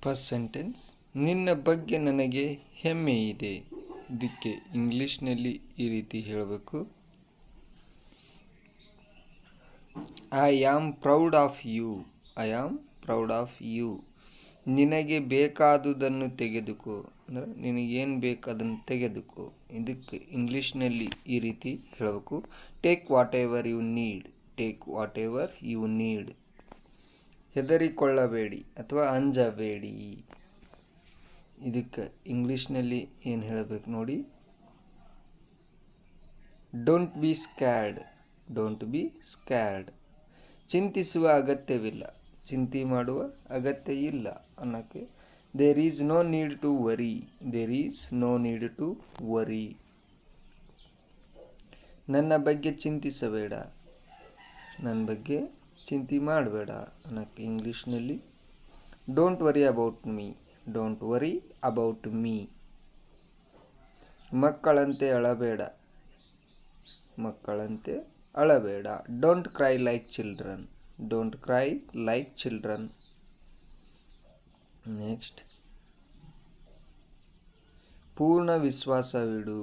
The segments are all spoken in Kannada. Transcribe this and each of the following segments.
ಫಸ್ಟ್ ಸೆಂಟೆನ್ಸ್, ನಿನ್ನ ಬಗ್ಗೆ ನನಗೆ ಹೆಮ್ಮೆ ಇದೆ. ಇದಕ್ಕೆ ಇಂಗ್ಲೀಷ್ನಲ್ಲಿ ಈ ರೀತಿ ಹೇಳಬೇಕು, I am proud of you. I am proud of you. ನಿನಗೆ ಬೇಕಾದುದನ್ನು ತೆಗೆದುಕೋ, ಅಂದರೆ ನಿನಗೇನು ಬೇಕು ಅದನ್ನು ತೆಗೆದುಕೋ. ಇದಕ್ಕೆ ಇಂಗ್ಲೀಷ್ನಲ್ಲಿ ಈ ರೀತಿ ಹೇಳಬೇಕು, take whatever you need. Take whatever you need. ಹೆದರಿಕೊಳ್ಳಬೇಡಿ ಅಥವಾ ಅಂಜಬೇಡಿ. ಇದಕ್ಕೆ ಇಂಗ್ಲೀಷ್ನಲ್ಲಿ ಏನು ಹೇಳಬೇಕು ನೋಡಿ, don't be scared. Don't be scared. ಚಿಂತಿಸುವ ಅಗತ್ಯವಿಲ್ಲ, ಚಿಂತೆ ಮಾಡುವ ಅಗತ್ಯ ಇಲ್ಲ ಅನ್ನೋಕ್ಕೆ there is no need to worry. There is no need to worry. ನನ್ನ ಬಗ್ಗೆ ಚಿಂತಿಸಬೇಡ, ನನ್ನ ಬಗ್ಗೆ ಚಿಂತೆ ಮಾಡಬೇಡ ಅನ್ನೋಕ್ಕೆ ಇಂಗ್ಲೀಷ್ನಲ್ಲಿ don't worry about me. Don't worry about me. ಮಕ್ಕಳಂತೆ ಅಳಬೇಡ, ಮಕ್ಕಳಂತೆ ಅಳಬೇಡ. Don't CRY like children. Don't CRY like children. Next, ಪೂರ್ಣ ವಿಶ್ವಾಸವಿಡು.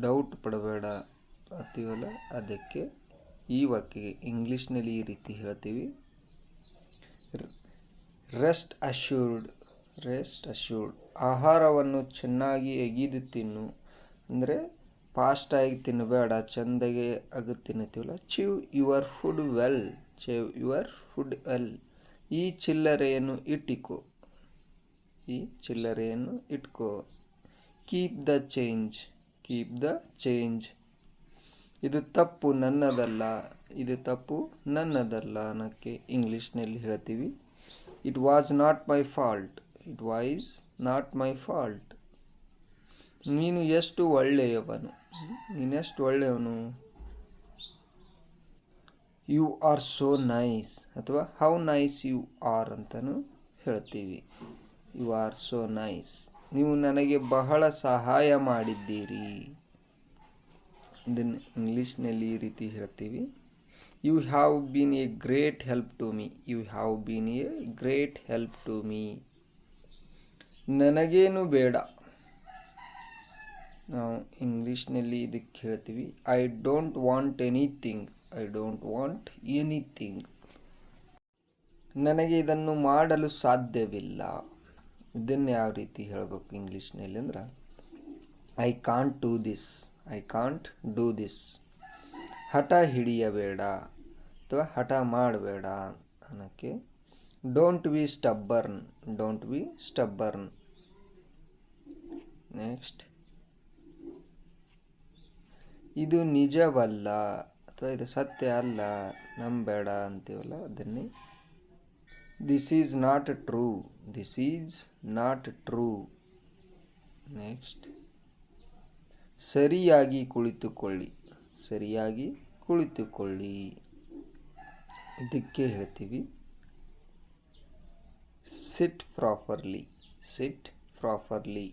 ಡೌಟ್ ಪಡಬೇಡ ಅಂತೀವಲ್ಲ, ಅದಕ್ಕೆ ಈ ವಾಕ್ಯಕ್ಕೆ ಇಂಗ್ಲೀಷ್ನಲ್ಲಿ ಈ ರೀತಿ ಹೇಳ್ತೀವಿ, ರೆಸ್ಟ್ ಅಶ್ಯೂರ್ಡ್. Rest assured. ಆಹಾರವನ್ನು ಚೆನ್ನಾಗಿ ಅಗಿದು ತಿನ್ನು, ಅಂದರೆ ಫಾಸ್ಟಾಗಿ ತಿನ್ನಬೇಡ, ಚೆಂದಾಗೆ ಅಗದು ತಿನ್ನತೀವಲ್ಲ. Chew your food well. Chew your food well. ಈ ಚಿಲ್ಲರೆಯನ್ನು ಇಟ್ಟಿಕೋ. ಈ ಚಿಲ್ಲರೆಯನ್ನು ಇಟ್ಕೋ. Keep the change. Keep the change. ಇದು ತಪ್ಪು ನನ್ನದಲ್ಲ. ಇದು ತಪ್ಪು ನನ್ನದಲ್ಲ ಅನ್ನೋಕ್ಕೆ ಇಂಗ್ಲೀಷ್ನಲ್ಲಿ ಹೇಳ್ತೀವಿ, it was not my fault. It was not my fault. ನೀನು ಎಷ್ಟು ಒಳ್ಳೆಯವನು. ನೀನೆಷ್ಟು ಒಳ್ಳೆಯವನು. ಯು ಆರ್ ಸೋ ನೈಸ್ ಅಥವಾ ಹೌ ನೈಸ್ ಯು ಆರ್ ಅಂತಲೂ ಹೇಳ್ತೀವಿ. You are so nice. ನೀವು ನನಗೆ ಬಹಳ ಸಹಾಯ ಮಾಡಿದ್ದೀರಿ. ಇದನ್ನು ಇಂಗ್ಲೀಷ್ನಲ್ಲಿ ಈ ರೀತಿ ಹೇಳ್ತೀವಿ, you have been a great help to me. You have been a great help to me. ನನಗೇನು ಬೇಡ. ನಾವು ಇಂಗ್ಲೀಷ್ನಲ್ಲಿ ಇದಕ್ಕೆ ಹೇಳ್ತೀವಿ, I don't want anything. I don't want anything. ನನಗೆ ಇದನ್ನು ಮಾಡಲು ಸಾಧ್ಯವಿಲ್ಲ. ಇದನ್ನು ಯಾವ ರೀತಿ ಹೇಳಬೇಕು ಇಂಗ್ಲೀಷ್ನಲ್ಲಿ ಅಂದ್ರೆ, I can't do this. I can't do this. ಹಠ ಹಿಡಿಯಬೇಡ ಅಥವಾ ಹಠ ಮಾಡಬೇಡ ಅನ್ನೋಕ್ಕೆ don't be stubborn. Don't be stubborn. Next, ಇದು ನಿಜವಲ್ಲ ಅಥವಾ ಇದು ಸತ್ಯ ಅಲ್ಲ, ನಂಬೇಡ ಅಂತೀವಲ್ಲ, ಅದನ್ನೇ this is not true. This is not true. Next, ಸರಿಯಾಗಿ ಕುಳಿತುಕೊಳ್ಳಿ. ಸರಿಯಾಗಿ ಕುಳಿತುಕೊಳ್ಳಿ. ಇದಕ್ಕೆ ಹೇಳ್ತೀವಿ, ಸಿಟ್ ಪ್ರಾಪರ್ಲಿ. Sit properly.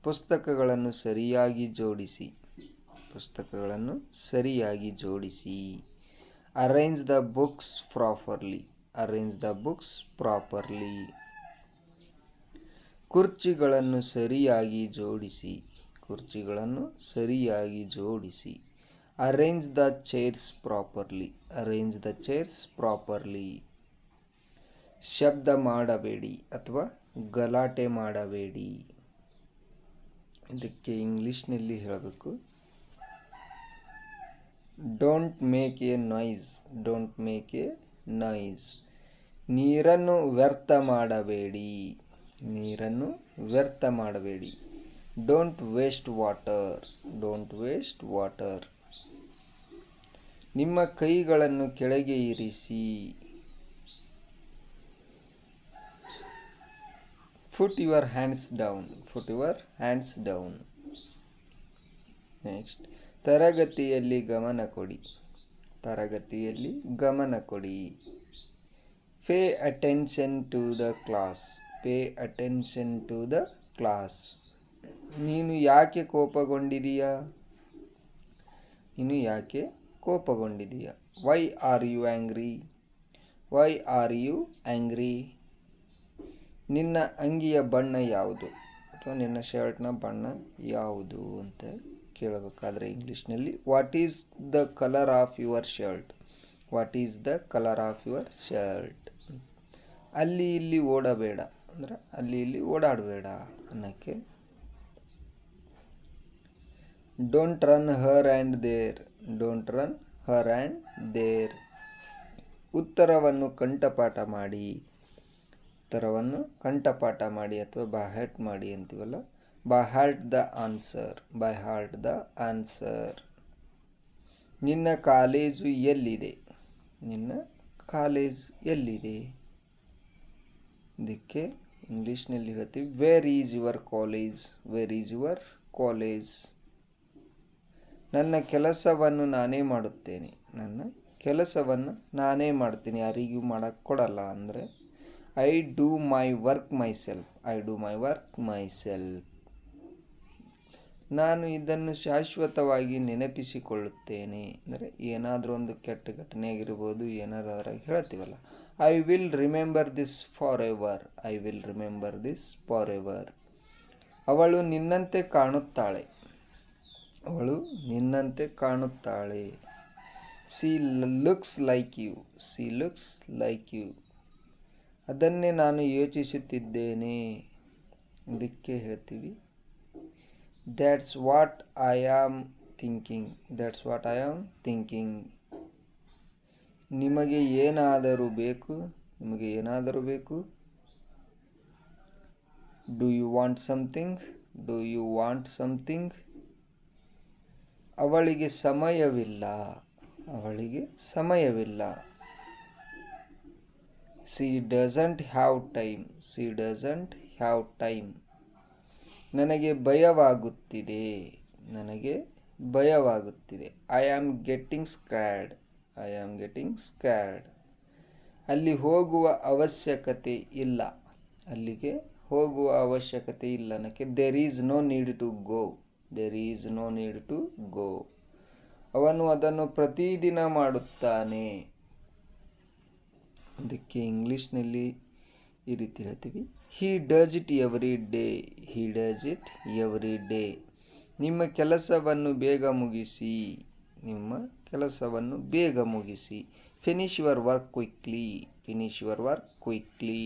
ಪುಸ್ತಕಗಳನ್ನು ಸರಿಯಾಗಿ ಜೋಡಿಸಿ. ಪುಸ್ತಕಗಳನ್ನು ಸರಿಯಾಗಿ ಜೋಡಿಸಿ. Arrange the books properly. Arrange the books properly. ಕುರ್ಚಿಗಳನ್ನು ಸರಿಯಾಗಿ ಜೋಡಿಸಿ. ಕುರ್ಚಿಗಳನ್ನು ಸರಿಯಾಗಿ ಜೋಡಿಸಿ. Arrange the chairs properly. Arrange the chairs properly. ಶಬ್ದ ಮಾಡಬೇಡಿ ಅಥವಾ ಗಲಾಟೆ ಮಾಡಬೇಡಿ. ಇದಕ್ಕೆ ಇಂಗ್ಲೀಷ್ನಲ್ಲಿ ಹೇಳಬೇಕು, don't make A noise. Don't make A noise. ನೀರನ್ನು ವ್ಯರ್ಥ ಮಾಡಬೇಡಿ. ನೀರನ್ನು ವ್ಯರ್ಥ ಮಾಡಬೇಡಿ. Don't waste water. Don't waste water. ನಿಮ್ಮ ಕೈಗಳನ್ನು ಕೆಳಗೆ ಇರಿಸಿ. Put your hands down. Put your hands down. Next, ತರಗತಿಯಲ್ಲಿ ಗಮನ ಕೊಡಿ. ತರಗತಿಯಲ್ಲಿ ಗಮನ ಕೊಡಿ. Pay attention to the class. Pay attention to the class. ನೀನು ಯಾಕೆ ಕೋಪಗೊಂಡಿದೀಯಾ. ನೀನು ಯಾಕೆ ಕೋಪಗೊಂಡಿದೀಯಾ. Why are you angry. Why are you angry. ನಿನ್ನ ಅಂಗಿಯ ಬಣ್ಣ ಯಾವುದು ಅಥವಾ ನಿನ್ನ ಶರ್ಟ್ನ ಬಣ್ಣ ಯಾವುದು ಅಂತ ಕೇಳಬೇಕಾದ್ರೆ ಇಂಗ್ಲೀಷ್ನಲ್ಲಿ what is the colour of your shirt, what is the colour of your shirt. ಅಲ್ಲಿ ಇಲ್ಲಿ ಓಡಬೇಡ ಅಂದ್ರೆ ಅಲ್ಲಿ ಇಲ್ಲಿ ಓಡಾಡಬೇಡ ಅನ್ನೋಕ್ಕೆ don't run here and there, don't run here and there. ಉತ್ತರವನ್ನು ಕಂಠಪಾಠ ಮಾಡಿ, ಉತ್ತರವನ್ನು ಕಂಠಪಾಠ ಮಾಡಿ ಅಥವಾ ಬೈ ಹಾರ್ಟ್ ಮಾಡಿ ಅಂತೀವಲ್ಲ, by heart the answer, by heart the answer. ನಿನ್ನ ಕಾಲೇಜು ಎಲ್ಲಿದೆ, ನಿನ್ನ ಕಾಲೇಜ್ ಎಲ್ಲಿದೆ. ಇದಕ್ಕೆ ಇಂಗ್ಲೀಷ್ನಲ್ಲಿ ಹೇಳ್ತೀವಿ where is your college, where is your college. ನನ್ನ ಕೆಲಸವನ್ನು ನಾನೇ ಮಾಡುತ್ತೇನೆ, ನನ್ನ ಕೆಲಸವನ್ನು ನಾನೇ ಮಾಡ್ತೀನಿ, ಯಾರಿಗೂ ಮಾಡೋಕ್ಕೆ ಕೊಡಲ್ಲ ಅಂದರೆ I do my work my self, I do my work my self. ನಾನು ಇದನ್ನು ಶಾಶ್ವತವಾಗಿ ನೆನಪಿಸಿಕೊಳ್ಳುತ್ತೇನೆ ಅಂದರೆ ಏನಾದರೂ ಒಂದು ಕೆಟ್ಟ ಘಟನೆ ಆಗಿರ್ಬೋದು, ಏನಾದರೂ ಅದ್ರಾಗ ಹೇಳ್ತೀವಲ್ಲ, I will remember this forever, I will remember this forever. ಅವಳು ನಿನ್ನಂತೆ ಕಾಣುತ್ತಾಳೆ, ಅವಳು ನಿನ್ನಂತೆ ಕಾಣುತ್ತಾಳೆ. She looks like you, she looks like you. ಅದನ್ನೇ ನಾನು ಯೋಚಿಸುತ್ತಿದ್ದೇನೆ, ಇದಕ್ಕೆ ಹೇಳ್ತೀವಿ that's what I am thinking, that's what I am thinking. ನಿಮಗೆ ಏನಾದರೂ ಬೇಕು, ನಿಮಗೆ ಏನಾದರೂ ಬೇಕು. Do you want something, do you want something. ಅವಳಿಗೆ ಸಮಯವಿಲ್ಲ, ಅವಳಿಗೆ ಸಮಯವಿಲ್ಲ. She doesn't have time, she doesn't have time. ನನಗೆ ಭಯವಾಗುತ್ತಿದೆ, ನನಗೆ ಭಯವಾಗುತ್ತಿದೆ. I am getting scared, I am getting scared. ಅಲ್ಲಿ ಹೋಗುವ ಅವಶ್ಯಕತೆ ಇಲ್ಲ, ಅಲ್ಲಿಗೆ ಹೋಗುವ ಅವಶ್ಯಕತೆ ಇಲ್ಲ ಅನ್ನೋಕ್ಕೆ there is no need to go, there is no need to go. ಅವನು ಅದನ್ನು ಪ್ರತಿದಿನ ಮಾಡುತ್ತಾನೆ. ಅದಕ್ಕೆ ಇಂಗ್ಲೀಷ್ನಲ್ಲಿ ಈ ರೀತಿ ಹೇಳ್ತೀವಿ he does it every day, he does it every day. ನಿಮ್ಮ ಕೆಲಸವನ್ನು ಬೇಗ ಮುಗಿಸಿ, ನಿಮ್ಮ ಕೆಲಸವನ್ನು ಬೇಗ ಮುಗಿಸಿ. Finish your work quickly, finish your work quickly.